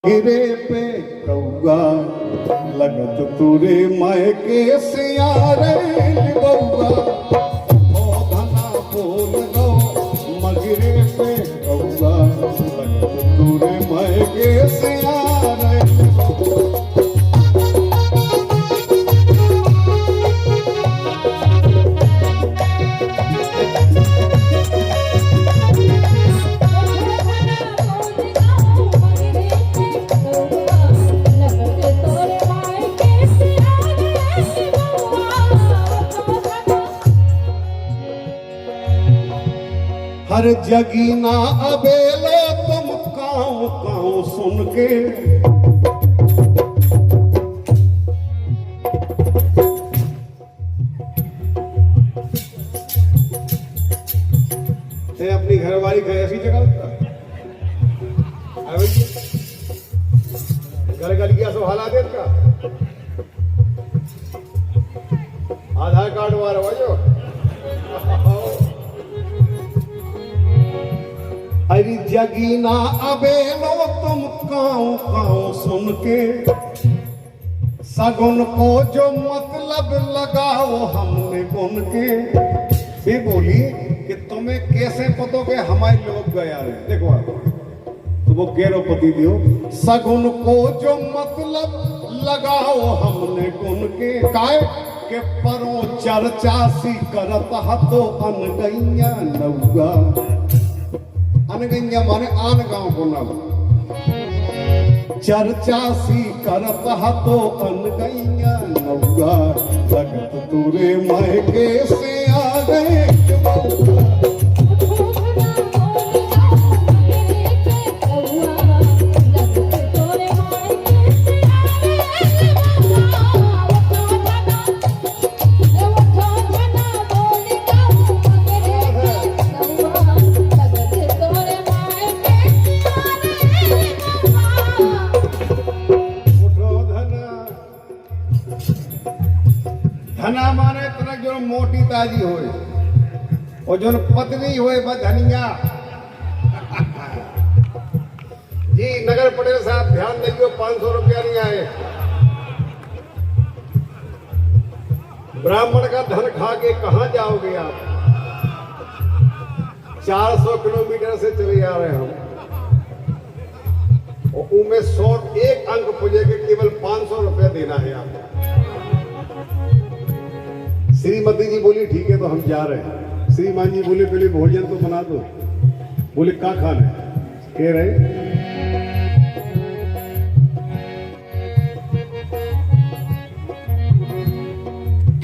गिरे पे कौआ लगत तुरे मायके से यारे बउआ ओ धना बोल गो मगिरे पे कौआ लगत तुरे मायके से यारे हर जगीना अबेलो तुम काऊ काऊ सुन के अपनी घरवाली का ऐसी जगह घर गल गया सो हालात का आधार कार्ड वाला वजो हरी जगीना अबेलो तुम काऊ काऊ सुन के सगुन को जो मतलब लगाओ हमने गुन के ये बोली कि तुम्हें कैसे पतो के हमारे लोग गया रे देखो तो वो गेरोपति दियो सगुन को जो मतलब लगाओ हमने गुन के काय के परो चर्चा सी करत हतो अनगैया नौगा अनगैया माने आन गांव को नाम चर्चा सी करत हतो अनगैया नौगा लगत तुरे मायके से आ गए धना माने तरह जो मोटी ताजी होए और जो पतली होए बस धनिया जी नगर पटेल साहब ध्यान दीजिए 500 रुपया नहीं आए ब्राह्मण का धन खा के कहां जाओगे आप 400 किलोमीटर से चले जा रहे हम और उनमें 101 अंक पूजे के केवल 500 रुपया देना है आपको। श्रीमती जी बोली ठीक है तो हम जा रहे हैं। श्रीमान जी बोले पहले भोजन तो बना दो। बोले क्या खाना है कह रहे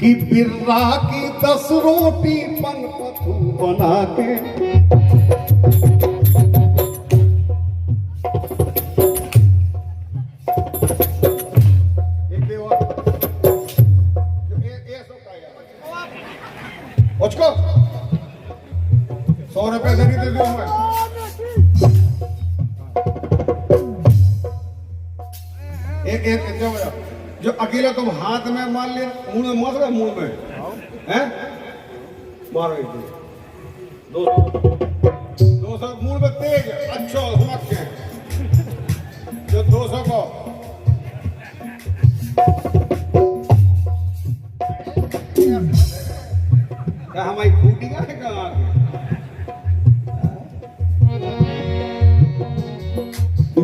कि बिर्रा की 10 रोटी पन पथू बना के उसको 100 रुपए से नहीं दे दूं मैं एक जो अकेला तुम हाथ में मार लिया मुंह में मार मुंह में हैं मारो एक 200 मुंह में तेज अच्छा हुमक के जो 200 को हमारी फूटी का है कहाँ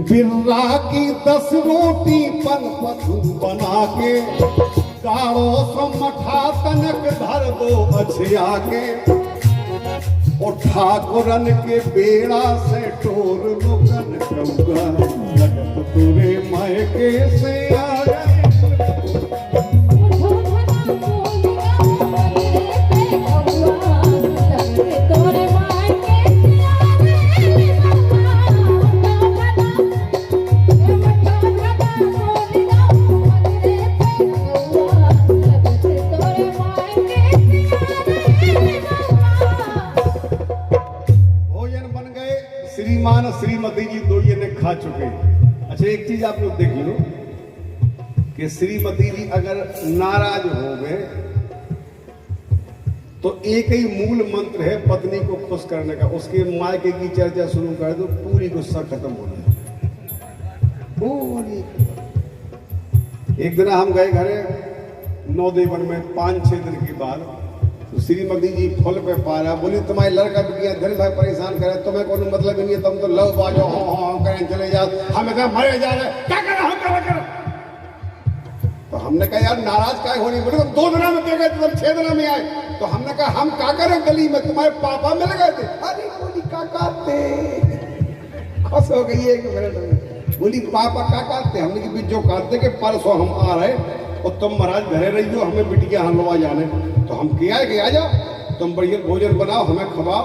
बिर्रा की 10 रोटी पन पथू बना के गाड़ो सो मठा तनक धर दो अछिया के और ठाकुरन के बेड़ा से टोर लुकन कौगा लगत तुरे मायके से आ गए श्रीमान श्रीमती जी दो ये ने खा चुके। अच्छा एक चीज आप लोग देख लो कि श्रीमती जी अगर नाराज हो गए तो एक ही मूल मंत्र है पत्नी को खुश करने का, उसके मायके की चर्चा शुरू कर दो, पूरी गुस्सा खत्म हो जाए। पूरी। एक दिन हम गए घरे नौदेवन में 5-6 दिन के बाद, तो श्रीमती जी फुल पे पारा बोली तुम्हारे लड़का बिटिया दिन भर परेशान करे, तुम्हें कोई मतलब ही नहीं है, तुम तो लव बाजो हाँ करें चले जाओ, हमें कहा मरे जा रहे क्या करें हम क्या। तो हमने कहा यार नाराज क्या होनी, बोले तुम 2 दिन में गए तुम 6 दिन में आए। तो हमने कहा हम क्या करें गली में, तुम्हारे पापा मिल गए थे। अरे बोली काका थे, खुश हो गई 1 मिनट में। बोली पापा काका थे, हमने की बीच जो कहते कि परसों हम आ रहे और तुम महाराज घरे रही हो, हमें बिटिया हलवा जाने। तो हम किया है कि आ जाओ तुम बढ़िया भोजन बनाओ हमें खवाओ।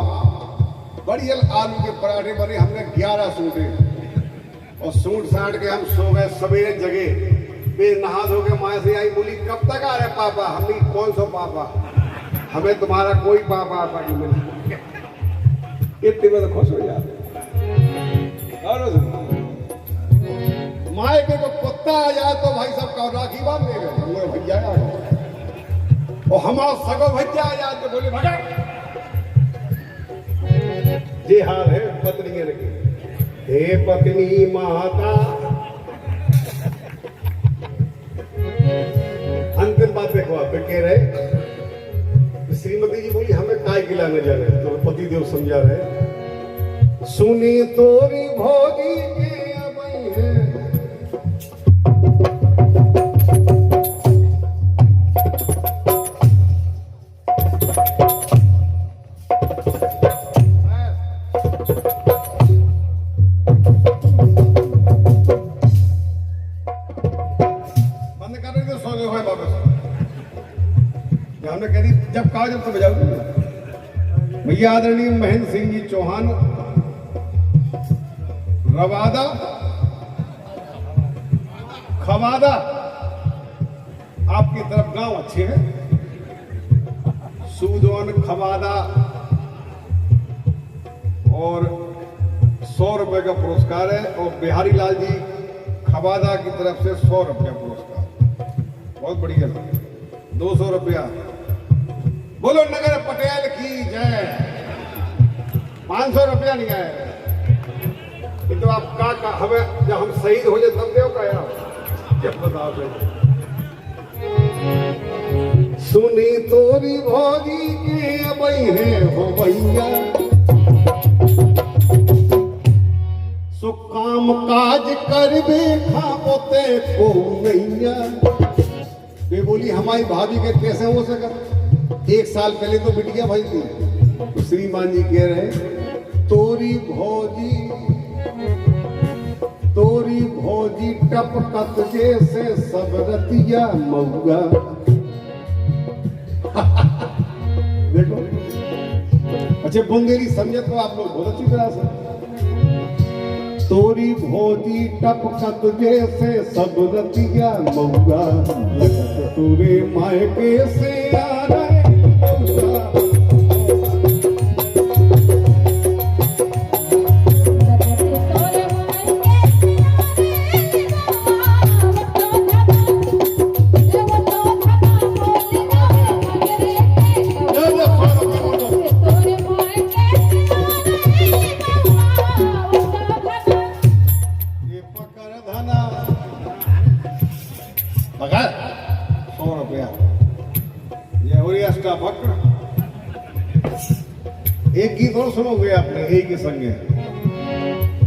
बढ़िया आलू के पराठे बने, हमने 11 सूटे और सूट साट के हम सो गए। सवेरे जगे बे नहा धो के माँ से आई, बोली कब तक आ रहे पापा। हमने कौन सा पापा, हमें तुम्हारा कोई पापा आपा नहीं मिला। इतने में तो खुश हो जाते। माए के को कुत्ता आ जाए तो भाई सब का राखी बांध दे गए, हम लोग भैया आ गए। और हमारा सगो भैया आ जाए तो बोले भगा। ये हाल है पत्नी के। हे पत्नी माता, अंतिम बात देखो आप कह रहे। श्रीमती जी बोली हमें काय खिलाने जा रहे, तो पति देव समझा रहे। सुनी तोरी भोगी के अबई है, बंद कर रहे थे, सो गए भाई वापस। हमने कह दी जब कहा जब तो बजाओ। भैया आदरणीय महेंद्र सिंह जी चौहान रवादा खवादा आपकी तरफ गांव अच्छे हैं। सूदोन खवादा और 100 रुपए का पुरस्कार है। और बिहारी लाल जी खवादा की तरफ से 100 रुपया पुरस्कार, बहुत बढ़िया। 200 रुपया। बोलो नगर पटेल की जय। 500 रुपया नहीं आया। ये तो आप का हमें जब हम शहीद हो जाए तब देव का यार जब बताओ। सुनी तोरी भोगी के अबई है हो भैया, सो काम काज करबे खाओते को नैया। वे बोली हमारी भाभी के कैसे हो सकता, 1 साल पहले तो बिटिया भाई थी। तो श्रीमान जी कह रहे तोरी भौजी टपकत जैसे सब रतिया मऊगा। देखो अच्छा बुंदेली समझे तो आप लोग बहुत अच्छी तरह से। तोरी भौजी टपकत जैसे सब रतिया मऊगा, लगत तोरे मायके से आ रहे मऊगा। एक गीत और सुनोगे आपने एक ही संगे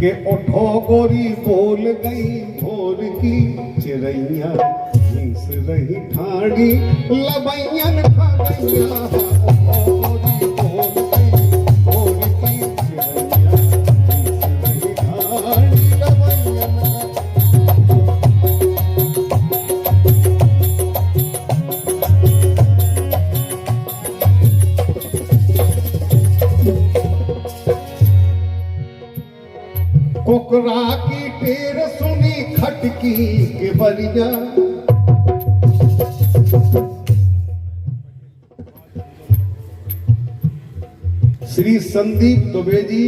के उठो गोरी बोल गई भोर की चिड़ैया, घीस रही ठाड़ी लबैयन खगैया। उठो गोरी बोल गई भोर की चिड़ैया, घीस रही ठाड़ी लबैयन। कोकरा की टेर सुनी खटकी के बरिया, श्री संदीप दुबे जी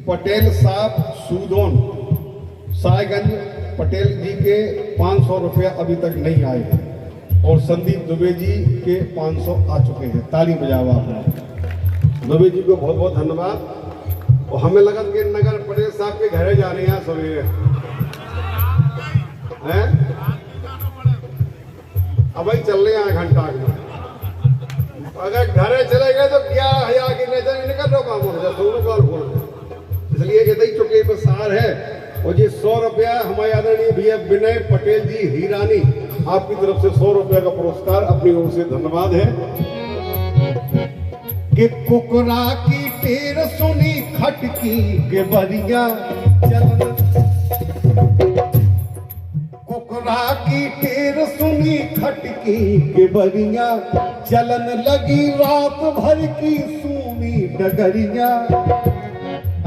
पटेल साहब सूदोन सायगंज पटेल जी के 500 रुपया अभी तक नहीं आए हैं और संदीप दुबे जी के 500 आ चुके हैं। ताली बजाओ आप दुबे जी को बहुत बहुत धन्यवाद। और हमें लगा कि नगर पटेल साहब के घरे जा रहे हैं सवेरे। हैं? अब भाई चल रहे हैं घंटा में, अगर घरे चले गए तो 11,000 की नजर निकल रहा काम हो दोनों बार बोल, इसलिए कहते ही चुके पर सार है। और ये 100 रुपया हमारे आदरणीय भैया विनय पटेल जी हीरानी, आपकी तरफ से 100 रुपया का पुरस्कार अपनी ओर से धन्यवाद है। कि कुकरा की टेर सुनी खटकी के बरिया चलन, कुकरा की टेर सुनी खटकी के बरिया चलन लगी रात भर की सूनी डगरिया।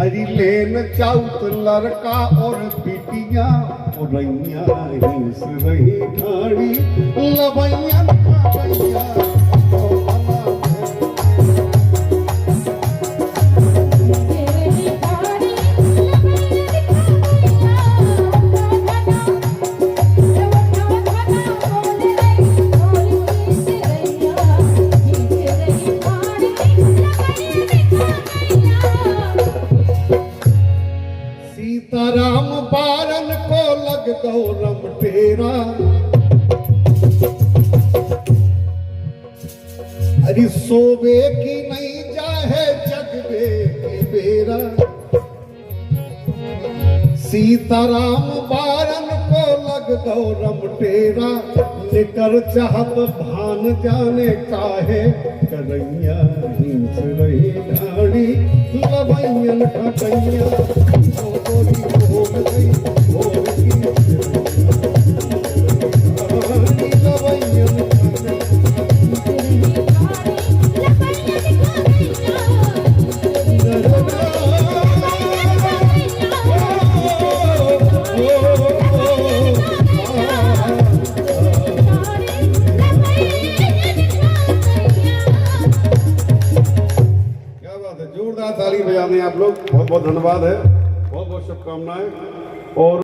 अरे लेन चाउत लड़का और बिटिया और रैया हिंस रही ठाड़ी लबैया खाबैया। सीताराम बारन को लग गौ रमटेरा, अरे सोवे की नहीं जाहे जगवे की बेरा। सीताराम बारन को लग गौ रमटेरा, निकर चाहत भान जाने काहे करैया हिंस रही ढाड़ी लबैयन खटैया। जोरदार ताली बजाने आप लोग, बहुत बहुत धन्यवाद है, बहुत बहुत शुभकामनाएं। और